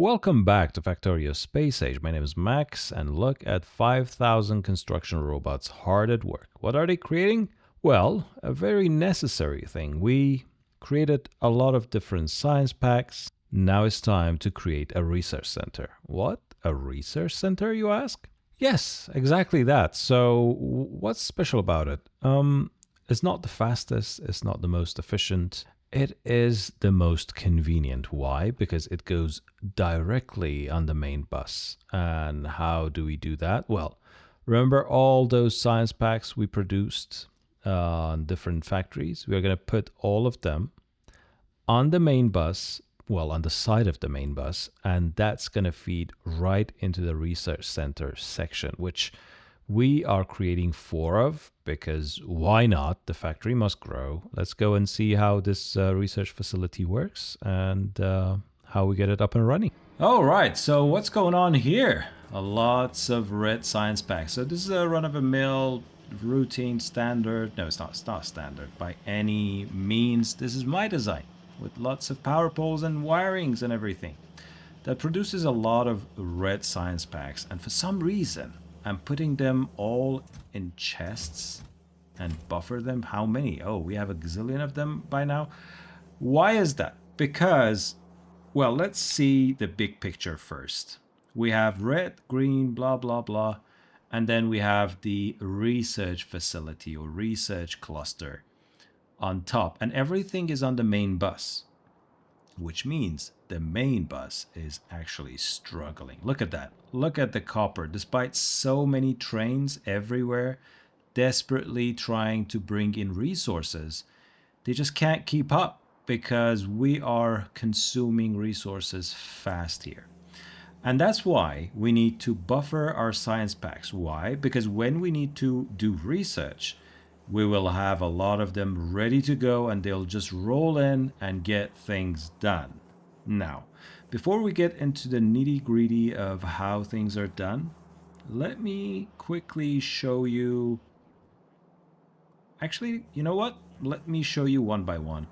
Welcome back to Factorio Space Age. My name is Max, and look at 5,000 construction robots hard at work. What are they creating? Well, a very necessary thing. We created a lot of different science packs. Now it's time to create a research center. What? A research center, you ask? Yes, exactly that. So, what's special about it? It's not the fastest, it's not the most efficient. It is the most convenient. Why? Because it goes directly on the main bus. And how do we do that? Well, remember all those science packs we produced on different factories? We're going to put all of them on the main bus, well, on the side of the main bus, and that's going to feed right into the research center section, which we are creating 4 of because why not? The factory must grow. Let's go and see how this research facility works and how we get it up and running. All right, so what's going on here? Lots of red science packs. So this is a run-of-the-mill routine standard. No, it's not standard by any means. This is my design with lots of power poles and wirings and everything. That produces a lot of red science packs, and for some reason I'm putting them all in chests and buffer them. How many? Oh, we have a gazillion of them by now. Why is that? Because, well, let's see the big picture first. We have red, green, blah, blah, blah. And then we have the research facility or research cluster on top. And everything is on the main bus, which means the main bus is actually struggling. Look at that. Look at the copper. Despite so many trains everywhere desperately trying to bring in resources, they just can't keep up because we are consuming resources fast here. And that's why we need to buffer our science packs. Why? Because when we need to do research, we will have a lot of them ready to go and they'll just roll in and get things done. Now, before we get into the nitty-gritty of how things are done, let me quickly show you. Actually, you know what? Let me show you one by one.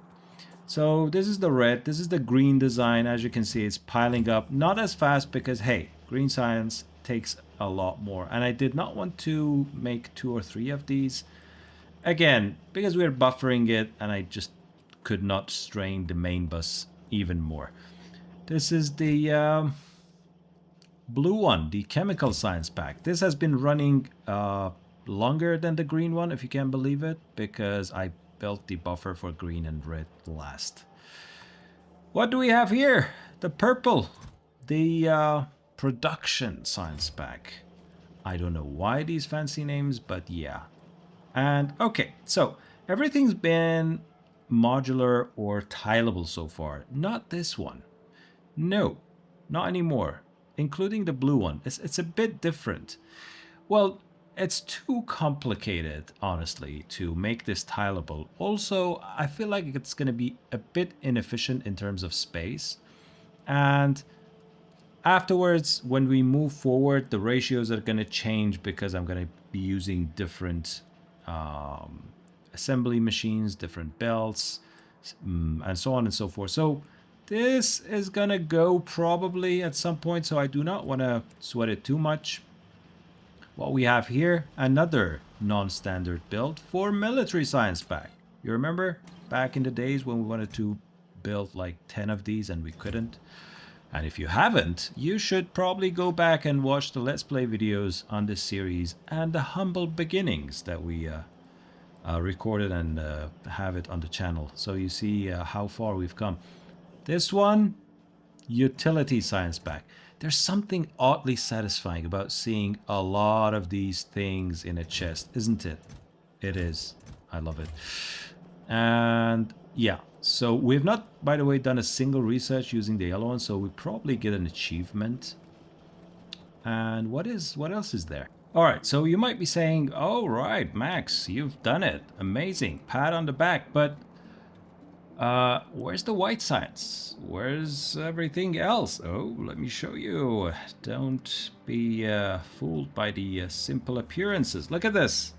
So this is the red, this is the green design. As you can see, it's piling up. Not as fast because, hey, green science takes a lot more. And I did not want to make 2 or 3 of these. Again, because we're buffering it and I just could not strain the main bus even more. This is the blue one, the chemical science pack. This has been running longer than the green one, if you can believe it, because I built the buffer for green and red last. What do we have here? The purple, the production science pack. I don't know why these fancy names, but yeah. And okay, so everything's been modular or tileable so far. Not this one. No, not anymore. Including the blue one. It's a bit different. Well, it's too complicated, honestly, to make this tileable. Also, I feel like it's going to be a bit inefficient in terms of space. And afterwards, when we move forward, the ratios are going to change because I'm going to be using different assembly machines, different belts, and so on and so forth. So this is gonna go probably at some point, so I do not want to sweat it too much. What we have here, another non-standard build for military science pack. You remember back in the days when we wanted to build like 10 of these and we couldn't? And if you haven't, you should probably go back and watch the Let's Play videos on this series and the humble beginnings that we recorded and have it on the channel. So you see how far we've come. This one, utility science pack. There's something oddly satisfying about seeing a lot of these things in a chest, isn't it? It is. I love it. And yeah. So we've not, by the way, done a single research using the yellow one, so we probably get an achievement. And what else is there? All right, so you might be saying, oh, right, Max, you've done it. Amazing. Pat on the back. But where's the white science? Where's everything else? Oh, let me show you. Don't be fooled by the simple appearances. Look at this.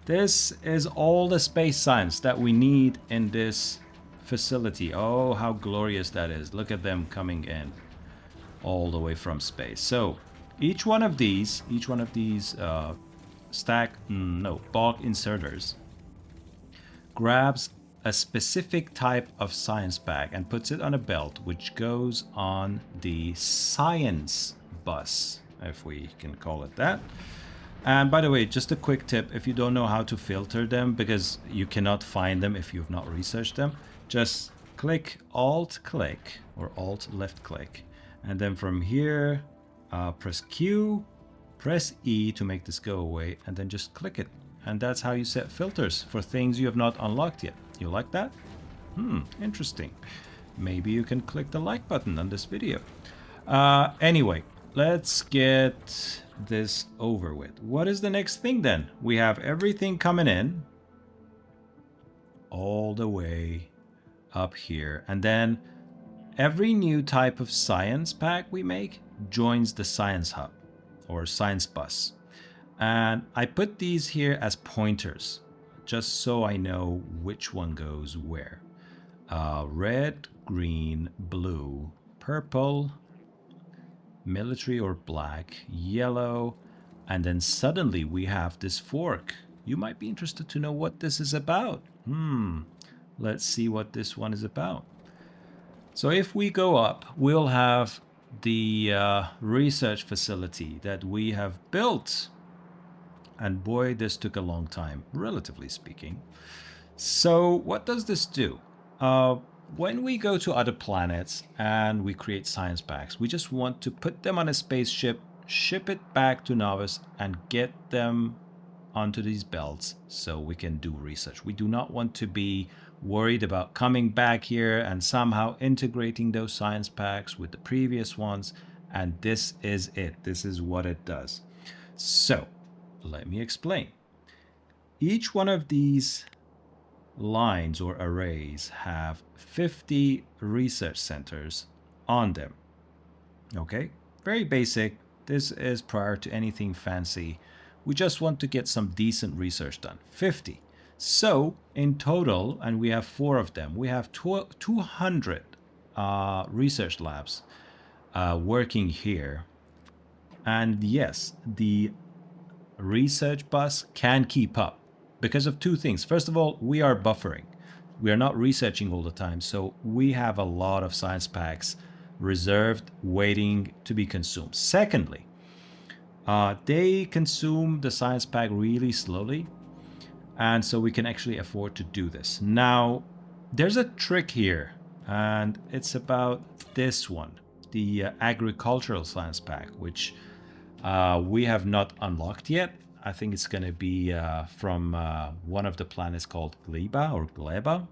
This is all the space science that we need in this facility. Oh, how glorious that is. Look at them coming in. all the way from space. So each one of these bulk inserters grabs a specific type of science bag and puts it on a belt, which goes on the science bus, if we can call it that. And by the way, just a quick tip, if you don't know how to filter them, because you cannot find them if you've not researched them, just click Alt click or Alt left click. And then from here, press Q, press E to make this go away, and then just click it. And that's how you set filters for things you have not unlocked yet. You like that? Interesting. Maybe you can click the like button on this video. Anyway, let's get this over with. What is the next thing then? We have everything coming in all the way up here. And then every new type of science pack we make joins the science hub or science bus. And I put these here as pointers, just so I know which one goes where. Red, green, blue, purple, military or black, yellow, and then suddenly we have this fork. You might be interested to know what this is about. Let's see what this one is about. So if we go up, we'll have the research facility that we have built. And boy, this took a long time, relatively speaking. So what does this do? When we go to other planets and we create science packs, we just want to put them on a spaceship, ship it back to Novice, and get them onto these belts so we can do research. We do not want to be worried about coming back here and somehow integrating those science packs with the previous ones. And this is it. This is what it does. So let me explain. Each one of these lines or arrays have 50 research centers on them. Okay, very basic. This is prior to anything fancy. We just want to get some decent research done. 50. So in total, and we have 4 of them, we have 200 research labs working here. And yes, the research bus can keep up because of 2 things. First of all, we are buffering. We are not researching all the time, so we have a lot of science packs reserved, waiting to be consumed. Secondly, they consume the science pack really slowly, and so we can actually afford to do this. Now, there's a trick here, and it's about this one, the agricultural science pack, which we have not unlocked yet. I think it's going to be from one of the planets called Gleba or Gleba.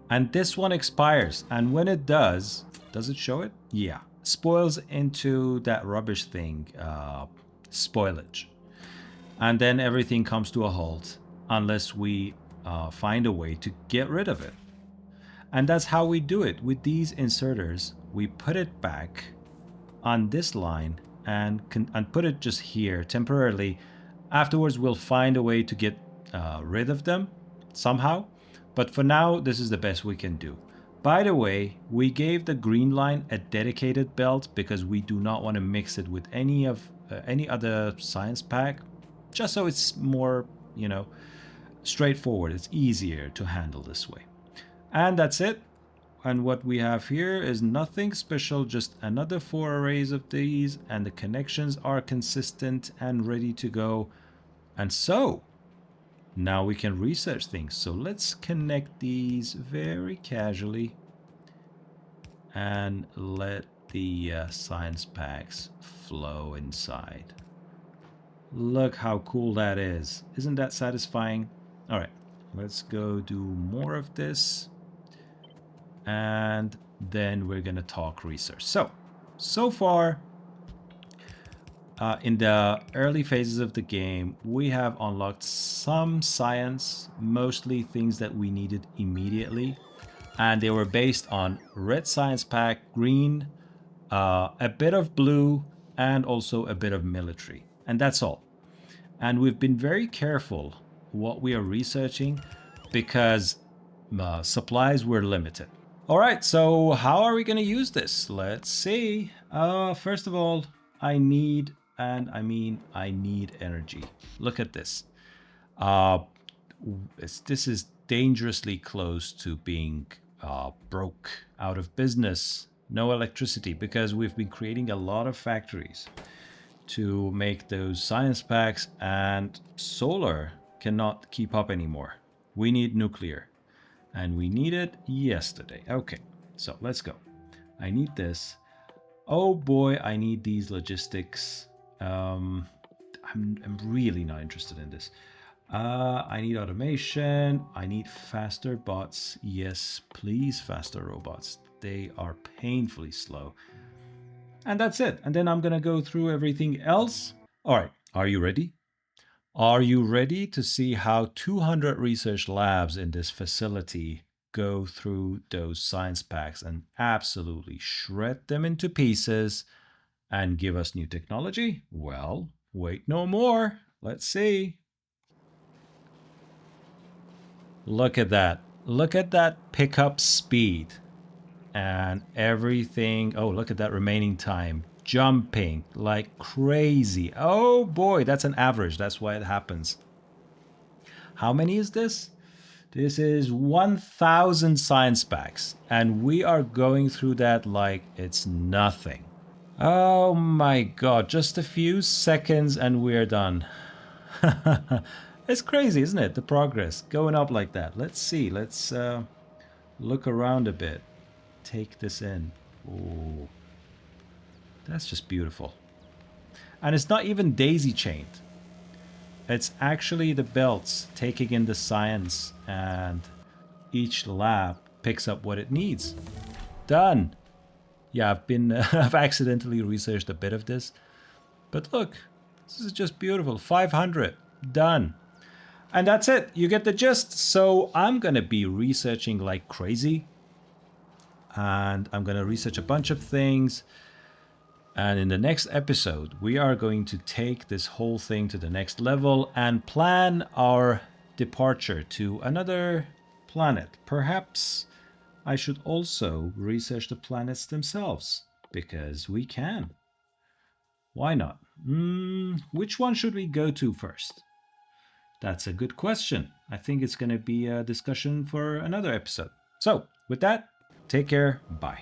And this one expires. And when it does it show it? Yeah. Spoils into that rubbish thing, spoilage. And then everything comes to a halt unless we find a way to get rid of it. And that's how we do it. With these inserters, we put it back on this line and put it just here temporarily. Afterwards, we'll find a way to get rid of them somehow. But for now, this is the best we can do. By the way, we gave the green line a dedicated belt because we do not want to mix it with any other science pack, just so it's more, straightforward. It's easier to handle this way. And that's it. And what we have here is nothing special, just another 4 arrays of these, and the connections are consistent and ready to go. And so now we can research things. So let's connect these very casually and let the science packs flow inside. Look how cool that is. Isn't that satisfying? All right, let's go do more of this. And then we're going to talk research. So far, in the early phases of the game, we have unlocked some science, mostly things that we needed immediately. And they were based on red science pack, green, a bit of blue, and also a bit of military. And that's all. And we've been very careful what we are researching because supplies were limited. All right, so how are we going to use this? Let's see. First of all, I need, and I need energy. Look at this. Uh, this is dangerously close to being broke, out of business, no electricity, because we've been creating a lot of factories to make those science packs, and solar cannot keep up anymore. We need nuclear, and we need it yesterday. Okay, so let's go. I need this. Oh boy, I need these logistics. I'm really not interested in this. I need automation. I need faster bots. Yes, please, faster robots. They are painfully slow. And that's it. And then I'm going to go through everything else. All right, are you ready? Are you ready to see how 200 research labs in this facility go through those science packs and absolutely shred them into pieces and give us new technology? Well, wait no more. Let's see. Look at that. Look at that pickup speed and everything. Oh, look at that remaining time. Jumping like crazy. Oh boy, that's an average. That's why it happens. How many is this? This is 1,000 science packs, and we are going through that like it's nothing. Oh my god, just a few seconds and we're done. It's crazy, isn't it? The progress going up like that. Let's see. Let's look around a bit. Take this in. Oh, that's just beautiful. And it's not even daisy chained. It's actually the belts taking in the science, and each lab picks up what it needs. Done. Yeah, I've accidentally researched a bit of this. But look, this is just beautiful. 500. Done. And that's it. You get the gist. So I'm going to be researching like crazy. And I'm going to research a bunch of things. And in the next episode, we are going to take this whole thing to the next level and plan our departure to another planet. Perhaps I should also research the planets themselves, because we can. Why not? Which one should we go to first? That's a good question. I think it's going to be a discussion for another episode. So, with that, take care. Bye.